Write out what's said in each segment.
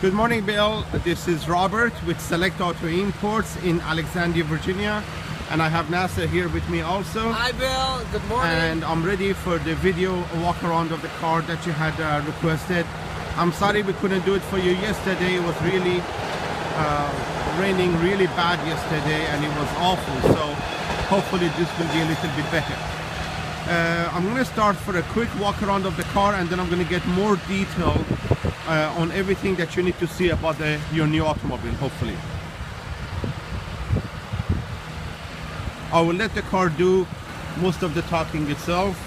Good morning, Bill. This is Robert with Select Auto Imports in Alexandria, Virginia. And I have NASA here with me also. Hi, Bill. Good morning. And I'm ready for the video walk around of the car that you had requested. I'm sorry we couldn't do it for you yesterday. It was really raining really bad yesterday and it was awful. So hopefully this will be a little bit better. I'm going to start for a quick walk around of the car, and then I'm going to get more detail on everything that you need to see about your new automobile, hopefully. I will let the car do most of the talking itself.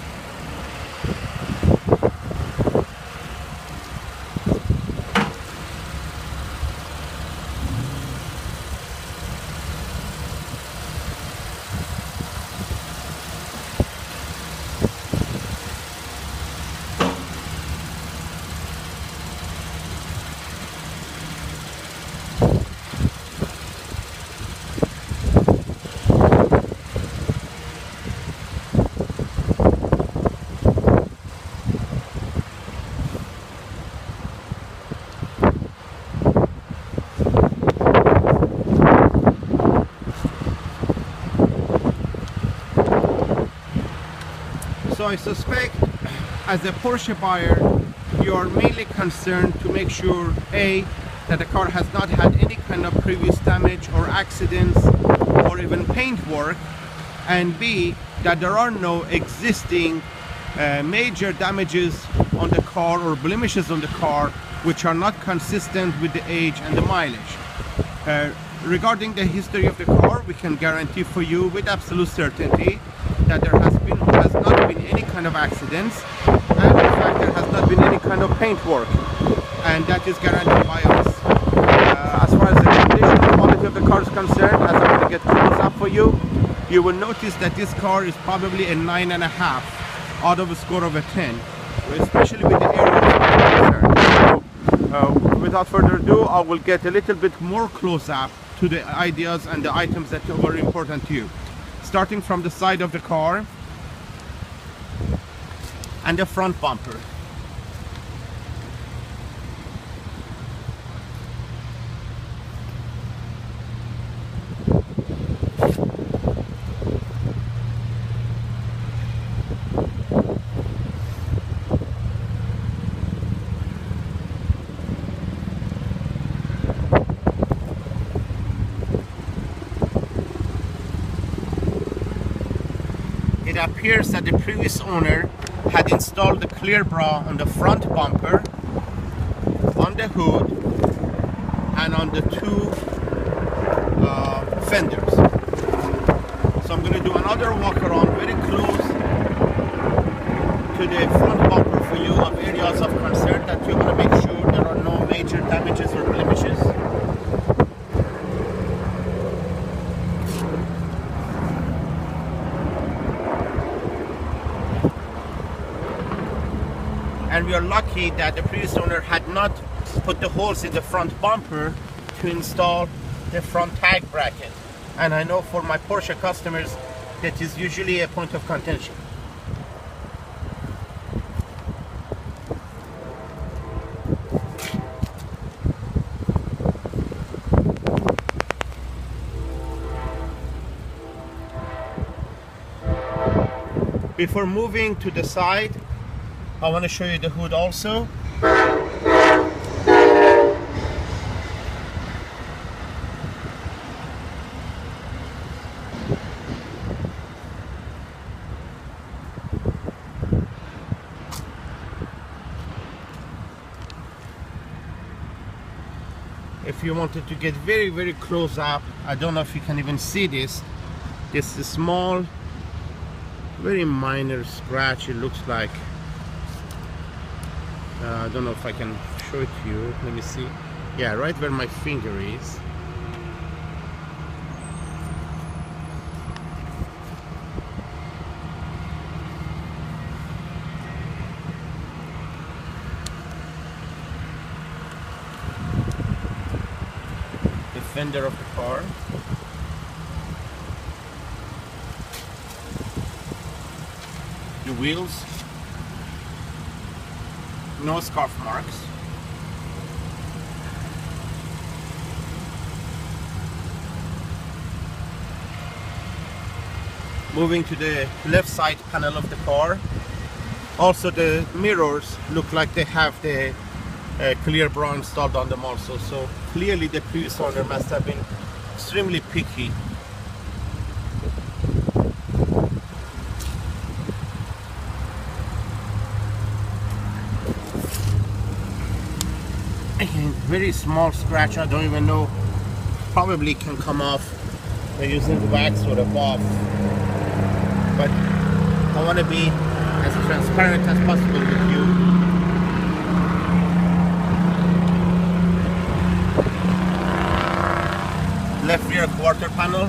So I suspect as a Porsche buyer, you are mainly concerned to make sure A, that the car has not had any kind of previous damage or accidents or even paint work, and B, that there are no existing major damages on the car or blemishes on the car which are not consistent with the age and the mileage. Regarding the history of the car, we can guarantee for you with absolute certainty that there has not been any kind of accidents, and in fact there has not been any kind of paint work, and that is guaranteed by us. As far as the condition and quality of the car is concerned, as I'm going to get close up for you, you will notice that this car is probably a 9.5 out of a score of a 10, especially with the areas concerned. Without further ado, I will get a little bit more close up to the ideas and the items that are very important to you. Starting from the side of the car and the front bumper. It appears that the previous owner had installed the clear bra on the front bumper, on the hood, and on the two fenders. So I'm going to do another walk around very close to the front bumper for you of areas of concern that you want to make sure there are no major damages or blemishes. And we are lucky that the previous owner had not put the holes in the front bumper to install the front tag bracket. And I know for my Porsche customers that is usually a point of contention. Before moving to the side, I want to show you the hood also. If you wanted to get very, very close up, I don't know if you can even see this. This is small, very minor scratch, it looks like. I don't know if I can show it to you. Let me see. Yeah, right where my finger is. The fender of the car. The wheels. No scuff marks. Moving to the left side panel of the car. Also the mirrors look like they have the clear bra installed on them also. So clearly the previous owner must have been extremely picky. Again, very small scratch. I don't even know. Probably can come off by using the wax or a buff. But I want to be as transparent as possible with you. Left rear quarter panel.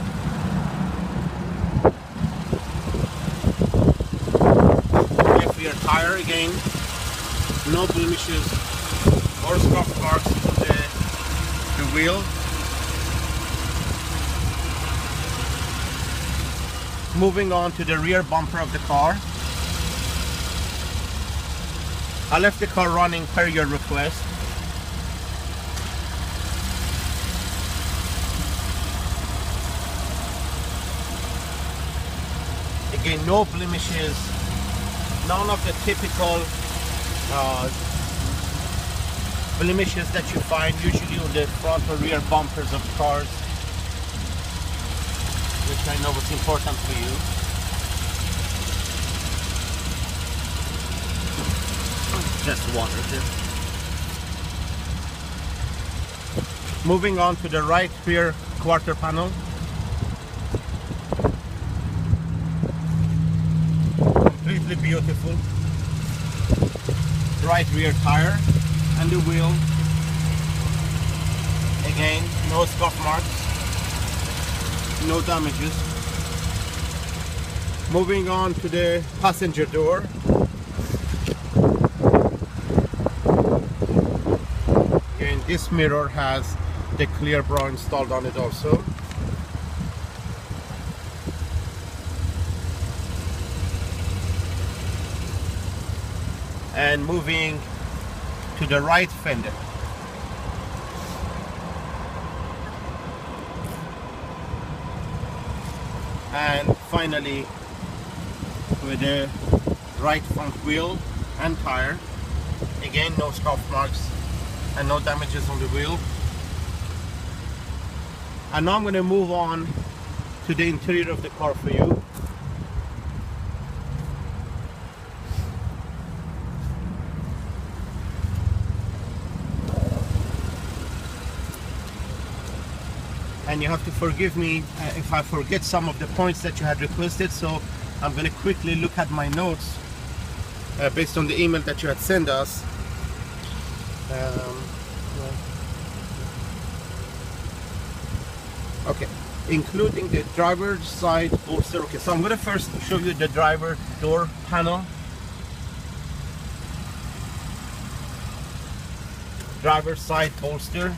Left rear tire again. No blemishes or scuff marks on the wheel. Moving on to the rear bumper of the car. I left the car running per your request. Again, no blemishes, none of the typical blemishes that you find usually on the front or rear bumpers of cars, which I know is important for you. Just water here. Moving on to the right rear quarter panel. Completely beautiful. Right rear tire and the wheel. Again, no scuff marks, no damages. Moving on to the passenger door. Again, this mirror has the clear bra installed on it also. And moving to the right fender. And finally with the right front wheel and tire. Again, no scuff marks and no damages on the wheel. And now I'm going to move on to the interior of the car for you. And you have to forgive me if I forget some of the points that you had requested, so I'm going to quickly look at my notes based on the email that you had sent us. Okay, including the driver's side bolster. Okay, so I'm going to first show you the driver door panel. Driver's side bolster.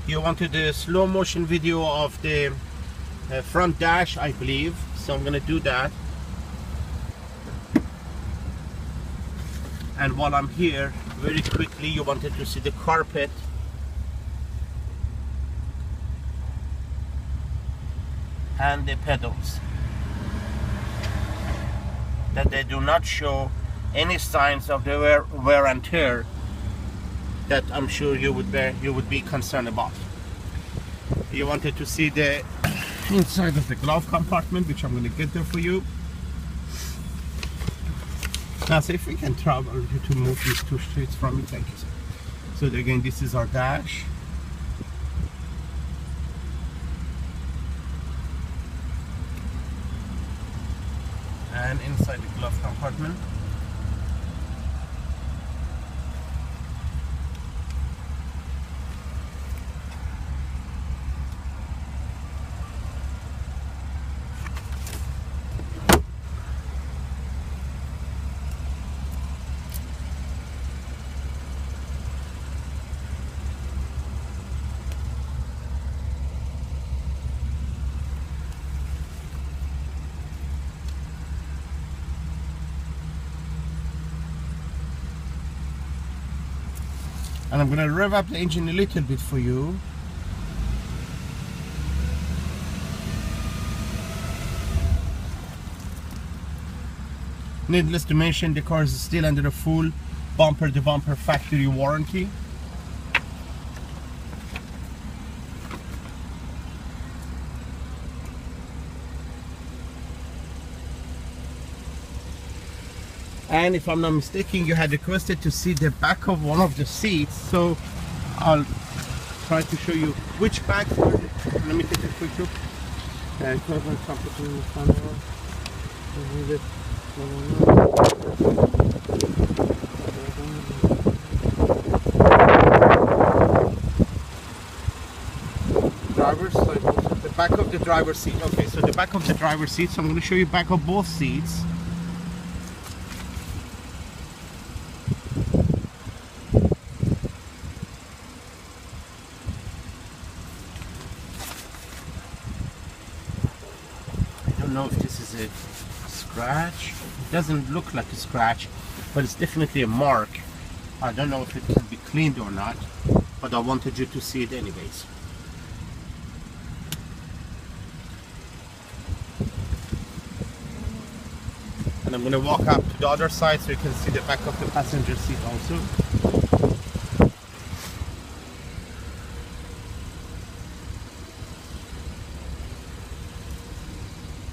You wanted a slow motion video of the front dash, I believe, so I'm going to do that. And while I'm here, very quickly, you wanted to see the carpet. And the pedals. That they do not show any signs of the wear and tear that I'm sure you would be concerned about. You wanted to see the inside of the glove compartment, which I'm going to get there for you. Now, see if we can travel to move these two streets from me. Thank you, sir. So again, this is our dash. And inside the glove compartment. And I'm gonna rev up the engine a little bit for you. Needless to mention, the car is still under a full bumper-to-bumper factory warranty. And if I'm not mistaken, you had requested to see the back of one of the seats, so I'll try to show you which back. Let me take a quick look. Driver's side, the back of the driver's seat. Okay, so the back of the driver's seat. So I'm going to show you back of both seats. I don't know if this is a scratch. It doesn't look like a scratch, but it's definitely a mark. I don't know if it can be cleaned or not, but I wanted you to see it anyways. And I'm going to walk up to the other side so you can see the back of the passenger seat also.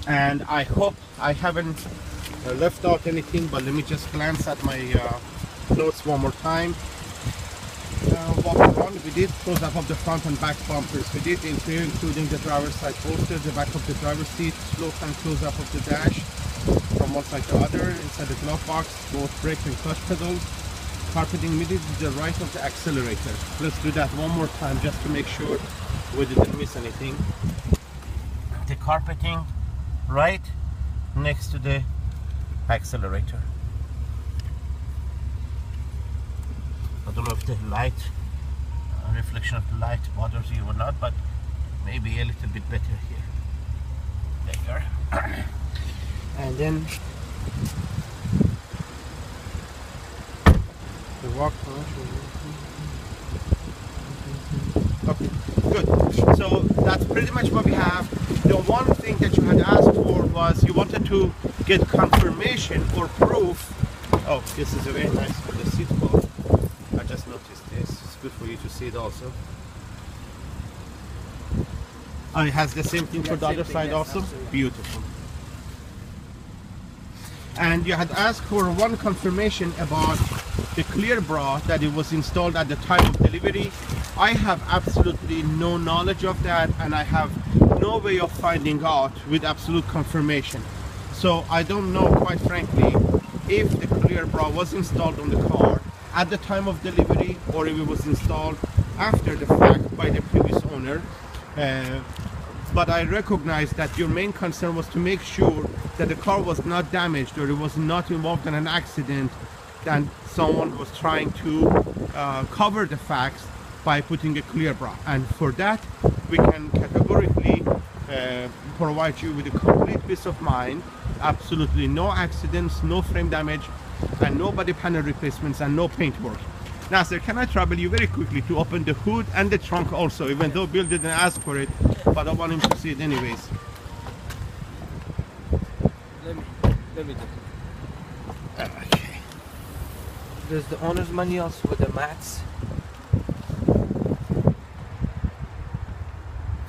And I hope I haven't left out anything, but let me just glance at my notes one more time. Walk around. We did close up of the front and back bumpers. We did interior, including the driver's side bolster, the back of the driver's seat, slow and close up of the dash from one side to other, inside the glove box, both brake and clutch pedals, carpeting immediately to the right of the accelerator. Let's do that one more time just to make sure we didn't miss anything. The carpeting right next to the accelerator. I don't know if the light, reflection of the light bothers you or not, but maybe a little bit better here. There you are. And then the walk. Okay, good. So that's pretty much what we have. The one thing that you had asked for was you wanted to get confirmation or proof. Oh, this is a very nice for the seat cloth. I just noticed this. It's good for you to see it also. And it has the same thing for the other side also. Beautiful. And you had asked for one confirmation about the clear bra, that it was installed at the time of delivery. I have absolutely no knowledge of that, and I have no way of finding out with absolute confirmation. So I don't know, quite frankly, if the clear bra was installed on the car at the time of delivery or if it was installed after the fact by the previous owner. But I recognize that your main concern was to make sure that the car was not damaged or it was not involved in an accident, and someone was trying to cover the facts by putting a clear bra. And for that, we can categorically provide you with a complete peace of mind. Absolutely no accidents, no frame damage, and no body panel replacements, and no paint work. Now, sir, can I trouble you very quickly to open the hood and the trunk also, even though Bill didn't ask for it, but I want him to see it anyways. Let me do it. Okay. There's the owner's manuals with the mats.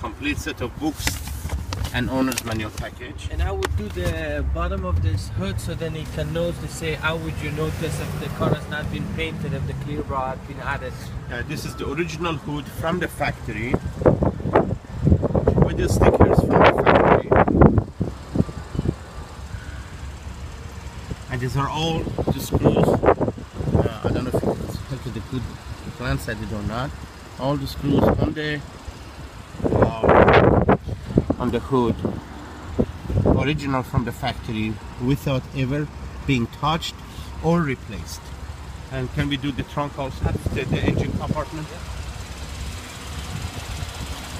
Complete set of books and owner's manual package. And I would do the bottom of this hood so then it can notice to say how would you notice if the car has not been painted, if the clear bra had been added. This is the original hood from the factory with the stickers from the factory. And these are all the screws. I don't know if you can take a good glance at it or not. All the screws on the hood, original from the factory, without ever being touched or replaced. And can we do the trunk also, the engine compartment?